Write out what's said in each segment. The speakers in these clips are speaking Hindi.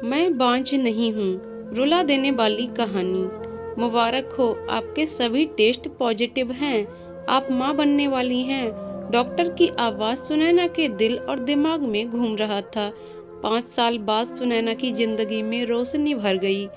मैं बांझ नहीं हूँ, रुला देने वाली कहानी। मुबारक हो, आपके सभी टेस्ट पॉजिटिव हैं, आप माँ बनने वाली हैं। डॉक्टर की आवाज सुनैना के दिल और दिमाग में घूम रहा था। 5 साल बाद सुनैना की जिंदगी में रोशनी भर गई।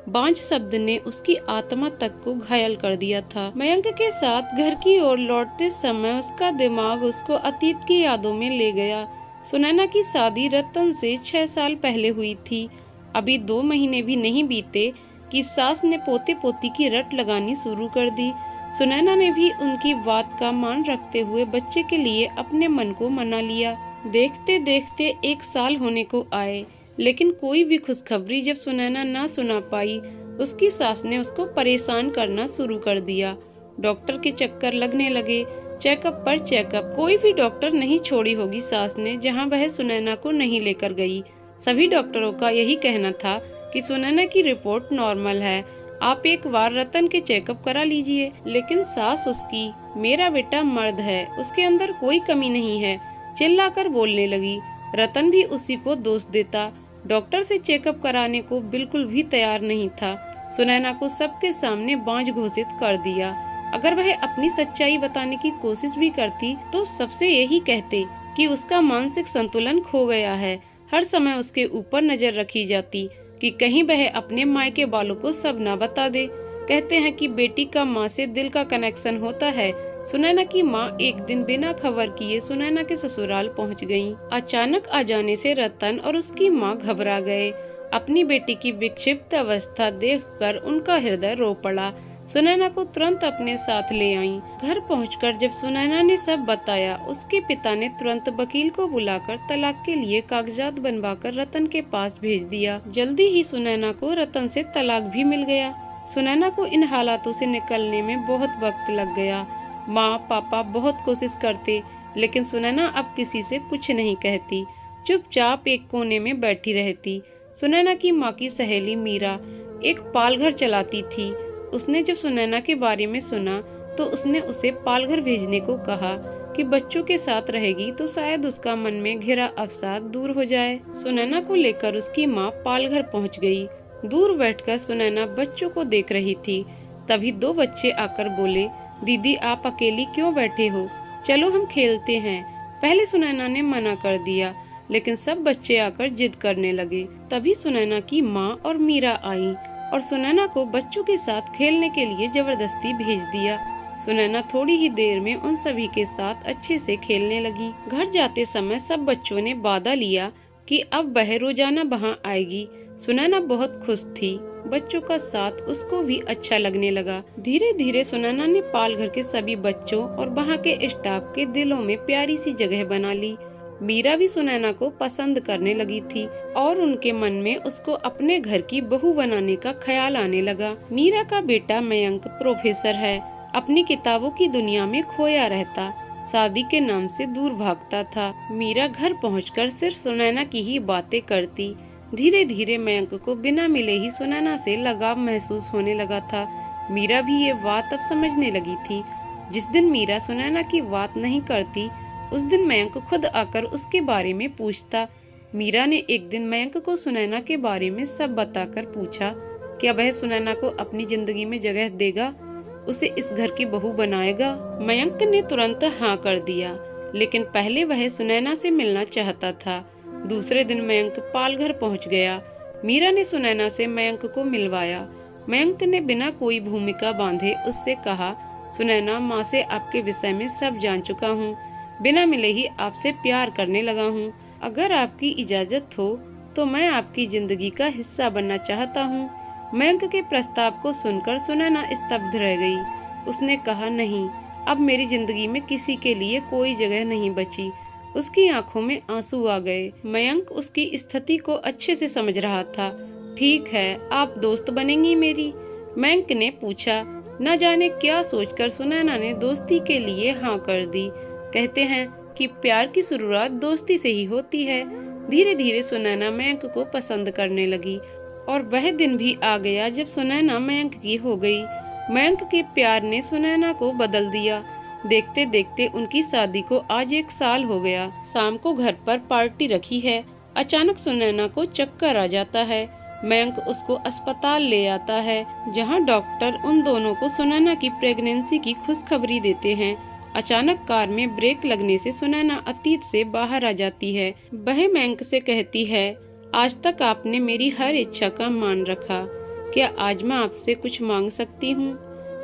बांझ शब्द ने उसकी आत्मा तक को घायल कर दिया था। मयंक के साथ घर की ओर लौटते समय उसका दिमाग उसको अतीत की यादों में ले गया। सुनैना की शादी रतन से 6 साल पहले हुई थी। अभी 2 महीने भी नहीं बीते कि सास ने पोते पोती की रट लगानी शुरू कर दी। सुनैना ने भी उनकी बात का मान रखते हुए बच्चे के लिए अपने मन को मना लिया। देखते देखते 1 साल होने को आए, लेकिन कोई भी खुशखबरी जब सुनैना ना सुना पाई, उसकी सास ने उसको परेशान करना शुरू कर दिया। डॉक्टर के चक्कर लगने लगे, चेकअप पर चेकअप। कोई भी डॉक्टर नहीं छोड़ी होगी सास ने जहां वह सुनैना को नहीं लेकर गई। सभी डॉक्टरों का यही कहना था कि सुनैना की रिपोर्ट नॉर्मल है, आप एक बार रतन के चेकअप करा लीजिए। लेकिन सास उसकी, मेरा बेटा मर्द है, उसके अंदर कोई कमी नहीं है, चिल्लाकर बोलने लगी। रतन भी उसी को दोष देता, डॉक्टर से चेकअप कराने को बिल्कुल भी तैयार नहीं था। सुनैना को सबके सामने बांझ घोषित कर दिया। अगर वह अपनी सच्चाई बताने की कोशिश भी करती तो सबसे यही कहते कि उसका मानसिक संतुलन खो गया है। हर समय उसके ऊपर नजर रखी जाती कि कहीं वह अपने मायके वालों को सब ना बता दे। कहते हैं कि बेटी का माँ से दिल का कनेक्शन होता है। सुनैना की माँ एक दिन बिना खबर किए सुनैना के ससुराल पहुँच गयी। अचानक आ जाने से रतन और उसकी माँ घबरा गए। अपनी बेटी की विक्षिप्त अवस्था देखकर उनका हृदय रो पड़ा। सुनैना को तुरंत अपने साथ ले आईं। घर पहुंचकर जब सुनैना ने सब बताया, उसके पिता ने तुरंत वकील को बुलाकर तलाक के लिए कागजात बनवाकर रतन के पास भेज दिया। जल्दी ही सुनैना को रतन से तलाक भी मिल गया। सुनैना को इन हालातों से निकलने में बहुत वक्त लग गया। माँ पापा बहुत कोशिश करते, लेकिन सुनैना अब किसी से कुछ नहीं कहती, चुपचाप एक कोने में बैठी रहती। सुनैना की माँ की सहेली मीरा एक पालघर चलाती थी। उसने जब सुनैना के बारे में सुना तो उसने उसे पालघर भेजने को कहा कि बच्चों के साथ रहेगी तो शायद उसका मन में घिरा अवसाद दूर हो जाए। सुनैना को लेकर उसकी माँ पालघर पहुंच गई। दूर बैठकर सुनैना बच्चों को देख रही थी। तभी 2 बच्चे आकर बोले, दीदी आप अकेली क्यों बैठे हो, चलो हम खेलते हैं। पहले सुनैना ने मना कर दिया, लेकिन सब बच्चे आकर जिद करने लगे। तभी सुनैना की माँ और मीरा आई और सुनैना को बच्चों के साथ खेलने के लिए जबरदस्ती भेज दिया। सुनैना थोड़ी ही देर में उन सभी के साथ अच्छे से खेलने लगी। घर जाते समय सब बच्चों ने वादा लिया कि अब वह रोजाना वहाँ आएगी। सुनैना बहुत खुश थी, बच्चों का साथ उसको भी अच्छा लगने लगा। धीरे धीरे सुनैना ने पालघर के सभी बच्चों और वहाँ के स्टाफ के दिलों में प्यारी सी जगह बना ली। मीरा भी सुनैना को पसंद करने लगी थी और उनके मन में उसको अपने घर की बहू बनाने का ख्याल आने लगा। मीरा का बेटा मयंक प्रोफेसर है, अपनी किताबों की दुनिया में खोया रहता, शादी के नाम से दूर भागता था। मीरा घर पहुंचकर सिर्फ सुनैना की ही बातें करती। धीरे धीरे मयंक को बिना मिले ही सुनैना से लगाव महसूस होने लगा था। मीरा भी ये बात अब समझने लगी थी। जिस दिन मीरा सुनैना की बात नहीं करती, उस दिन मयंक खुद आकर उसके बारे में पूछता। मीरा ने एक दिन मयंक को सुनैना के बारे में सब बताकर पूछा, क्या वह सुनैना को अपनी जिंदगी में जगह देगा, उसे इस घर की बहू बनाएगा। मयंक ने तुरंत हाँ कर दिया, लेकिन पहले वह सुनैना से मिलना चाहता था। दूसरे दिन मयंक पालघर पहुंच गया। मीरा ने सुनैना से मयंक को मिलवाया। मयंक ने बिना कोई भूमिका बांधे उससे कहा, सुनैना माँ से आपके विषय में सब जान चुका हूँ, बिना मिले ही आपसे प्यार करने लगा हूँ। अगर आपकी इजाजत हो तो मैं आपकी जिंदगी का हिस्सा बनना चाहता हूँ। मयंक के प्रस्ताव को सुनकर सुनैना स्तब्ध रह गई। उसने कहा, नहीं, अब मेरी जिंदगी में किसी के लिए कोई जगह नहीं बची। उसकी आंखों में आंसू आ गए। मयंक उसकी स्थिति को अच्छे से समझ रहा था। ठीक है, आप दोस्त बनेंगी मेरी? मयंक ने पूछा। न जाने क्या सोचकर सुनैना ने दोस्ती के लिए हाँ कर दी। कहते हैं कि प्यार की शुरुआत दोस्ती से ही होती है। धीरे धीरे सुनैना मयंक को पसंद करने लगी और वह दिन भी आ गया जब सुनैना मयंक की हो गई। मयंक के प्यार ने सुनैना को बदल दिया। देखते देखते उनकी शादी को आज 1 साल हो गया। शाम को घर पर पार्टी रखी है। अचानक सुनैना को चक्कर आ जाता है। मयंक उसको अस्पताल ले आता है, जहां डॉक्टर उन दोनों को सुनैना की प्रेगनेंसी की खुशखबरी देते हैं। अचानक कार में ब्रेक लगने से सुनैना अतीत से बाहर आ जाती है। वह मयंक से कहती है, आज तक आपने मेरी हर इच्छा का मान रखा, क्या आज मैं आपसे कुछ मांग सकती हूँ?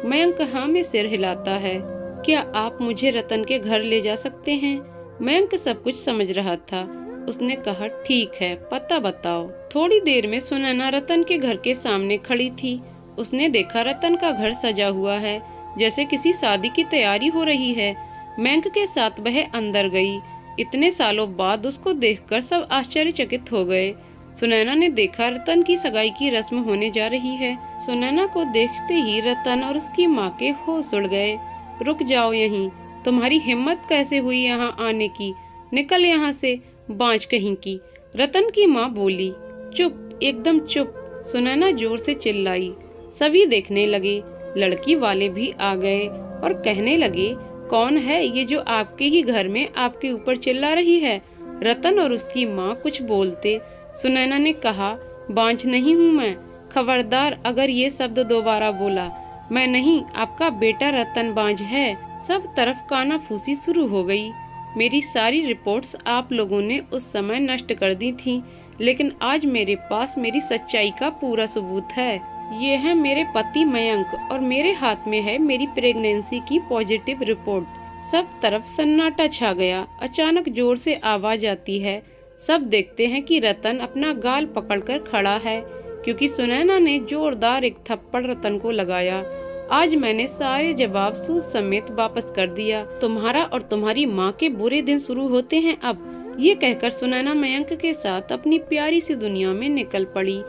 मयंक हाँ में सिर हिलाता है। क्या आप मुझे रतन के घर ले जा सकते हैं? मयंक सब कुछ समझ रहा था। उसने कहा, ठीक है, पता बताओ। थोड़ी देर में सुनैना रतन के घर के सामने खड़ी थी। उसने देखा रतन का घर सजा हुआ है, जैसे किसी शादी की तैयारी हो रही है। मयंक के साथ वह अंदर गई। इतने सालों बाद उसको देखकर सब आश्चर्यचकित हो गए। सुनैना ने देखा रतन की सगाई की रस्म होने जा रही है। सुनैना को देखते ही रतन और उसकी माँ के होश उड़ गए। रुक जाओ यहीं, तुम्हारी हिम्मत कैसे हुई यहाँ आने की? निकल यहाँ से, बांझ कहीं की। रतन की माँ बोली। चुप, एकदम चुप, सुनैना जोर से चिल्लाई। सभी देखने लगे। लड़की वाले भी आ गए और कहने लगे, कौन है ये जो आपके ही घर में आपके ऊपर चिल्ला रही है? रतन और उसकी माँ कुछ बोलते। सुनैना ने कहा, बांझ नहीं हूँ मैं, खबरदार अगर ये शब्द दोबारा बोला। मैं नहीं, आपका बेटा रतन बांझ है। सब तरफ कानाफूसी शुरू हो गई। मेरी सारी रिपोर्ट्स आप लोगों ने उस समय नष्ट कर दी थी, लेकिन आज मेरे पास मेरी सच्चाई का पूरा सबूत है। ये है मेरे पति मयंक और मेरे हाथ में है मेरी प्रेगनेंसी की पॉजिटिव रिपोर्ट। सब तरफ सन्नाटा छा गया। अचानक जोर से आवाज आती है। सब देखते हैं कि रतन अपना गाल पकड़कर खड़ा है, क्योंकि सुनैना ने जोरदार एक थप्पड़ रतन को लगाया। आज मैंने सारे जवाब सूद समेत वापस कर दिया। तुम्हारा और तुम्हारी माँ के बुरे दिन शुरू होते हैं अब। ये कहकर सुनैना मयंक के साथ अपनी प्यारी सी दुनिया में निकल पड़ी।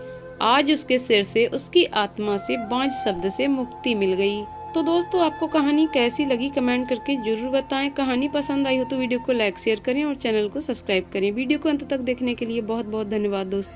आज उसके सिर से, उसकी आत्मा से बांझ शब्द से मुक्ति मिल गई। तो दोस्तों, आपको कहानी कैसी लगी कमेंट करके जरूर बताएं। कहानी पसंद आई हो तो वीडियो को लाइक शेयर करें और चैनल को सब्सक्राइब करें। वीडियो को अंत तक देखने के लिए बहुत बहुत धन्यवाद दोस्तों।